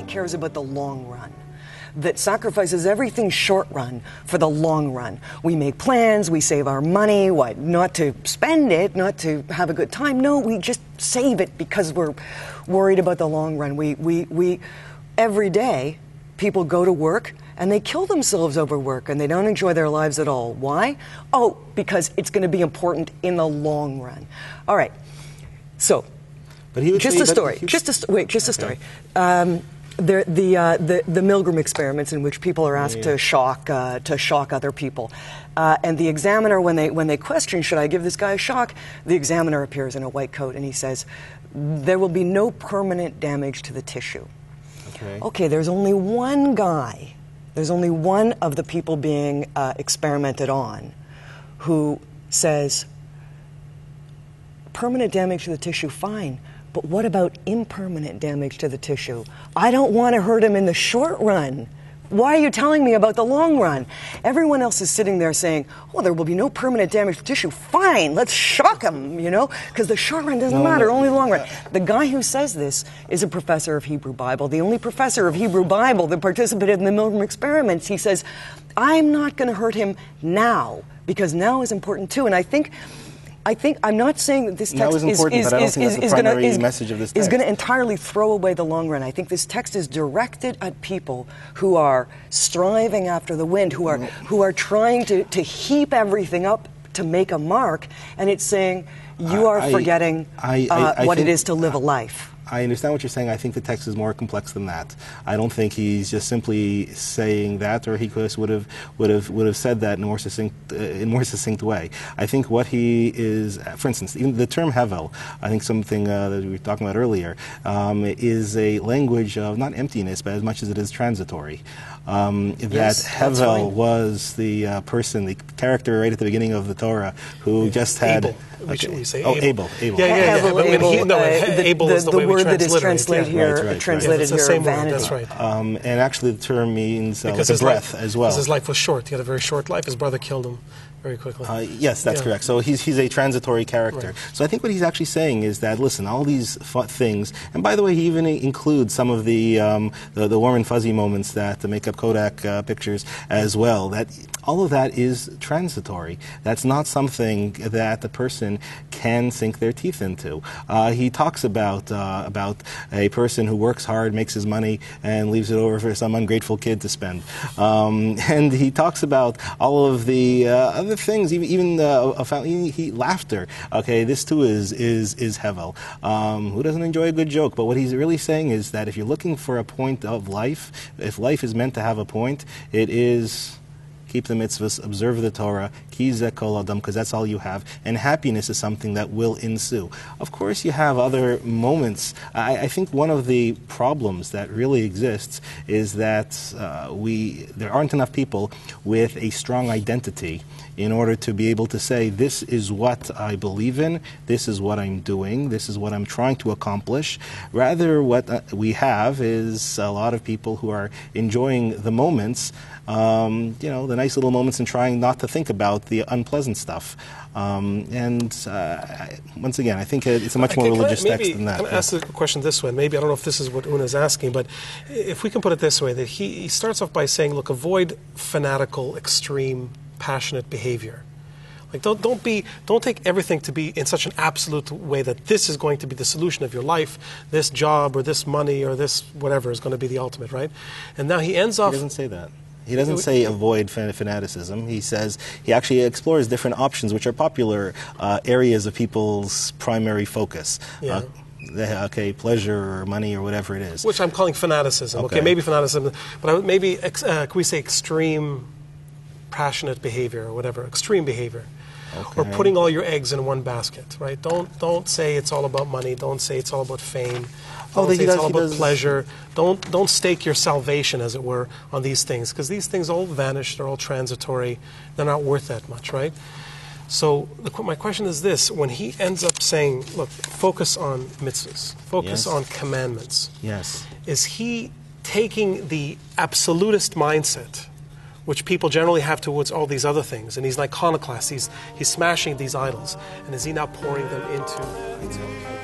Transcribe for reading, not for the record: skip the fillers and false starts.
Cares about the long run, that sacrifices everything short run for the long run. We make plans, we save our money, not to spend it, not to have a good time. No, we just save it because we're worried about the long run. We every day, people go to work and they kill themselves over work and they don't enjoy their lives at all. Why? Oh, because it's going to be important in the long run. All right. So, but he would just a story. Just a story. The Milgram experiments in which people are asked to shock other people, and the examiner, when they question, should I give this guy a shock, the examiner appears in a white coat and he says, there will be no permanent damage to the tissue. Okay, there's only one guy, there's only one of the people being experimented on who says, permanent damage to the tissue, fine. But what about impermanent damage to the tissue? I don't want to hurt him in the short run. Why are you telling me about the long run? Everyone else is sitting there saying, oh, there will be no permanent damage to tissue. Fine, let's shock him, because the short run doesn't matter, only the long run. The guy who says this is a professor of Hebrew Bible, the only professor of Hebrew Bible that participated in the Milgram experiments. He says, I'm not going to hurt him now, because now is important too. And I think I'm not saying that this text is going to entirely throw away the long run. I think this text is directed at people who are striving after the wind, who are trying to heap everything up to make a mark, and it's saying you are forgetting what it is to live a life. I understand what you're saying. I think the text is more complex than that. I don't think he's just simply saying that, or he would have said that in a more succinct way. I think what he is, for instance, even the term hevel, I think something that we were talking about earlier, is a language of not emptiness, but as much as it is transitory. That hevel was the person, the character right at the beginning of the Torah who just had. Abel. We say Abel. Yeah. Abel is the way word that is translated here, vanity. That's right. And actually, the term means like a breath as well. Because his life was short. He had a very short life. His brother killed him very quickly. Yes, that's correct. So he's a transitory character. Right. So I think what he's actually saying is that, listen, all these things, and by the way, he even includes some of the warm and fuzzy moments that make up Kodak pictures as well. That all of that is transitory. That's not something that the person can sink their teeth into. He talks about a person who works hard, makes his money, and leaves it over for some ungrateful kid to spend. And he talks about all of the other things, even laughter. Okay, this too is hevel. Who doesn't enjoy a good joke? But what he's really saying is that if you're looking for a point of life, if life is meant to have a point, it is keep the mitzvahs, observe the Torah, ki zeh kol adam, because that's all you have, and happiness is something that will ensue. Of course, you have other moments. I think one of the problems that really exists is that there aren't enough people with a strong identity in order to be able to say, this is what I believe in, this is what I'm doing, this is what I'm trying to accomplish. Rather, what we have is a lot of people who are enjoying the moments, the nice little moments, and trying not to think about the unpleasant stuff. Once again, I think it's a much more religious text than that. Can I ask the question this way? Maybe, I don't know if this is what Una is asking, but if we can put it this way, that he starts off by saying, look, avoid fanatical, extreme, passionate behavior. Like, don't take everything to be in such an absolute way that this is going to be the solution of your life, this job or this money or this whatever is going to be the ultimate, right? And now he ends off... He doesn't say that. He doesn't say avoid fanaticism. He says he actually explores different options, which are popular areas of people's primary focus. Yeah. Pleasure or money or whatever it is. Which I'm calling fanaticism. Okay, maybe fanaticism, but maybe can we say extreme, passionate behavior or whatever, extreme behavior. Okay. Or putting all your eggs in one basket, right? Don't say it's all about money. Don't say it's all about fame. Don't say it's all about pleasure. Don't stake your salvation, as it were, on these things, because these things all vanish. They're all transitory. They're not worth that much, right? So my question is this: when he ends up saying, "Look, focus on mitzvahs, focus on commandments," yes, is he taking the absolutist mindset, which people generally have towards all these other things. And he's an iconoclast. He's smashing these idols. And is he now pouring them into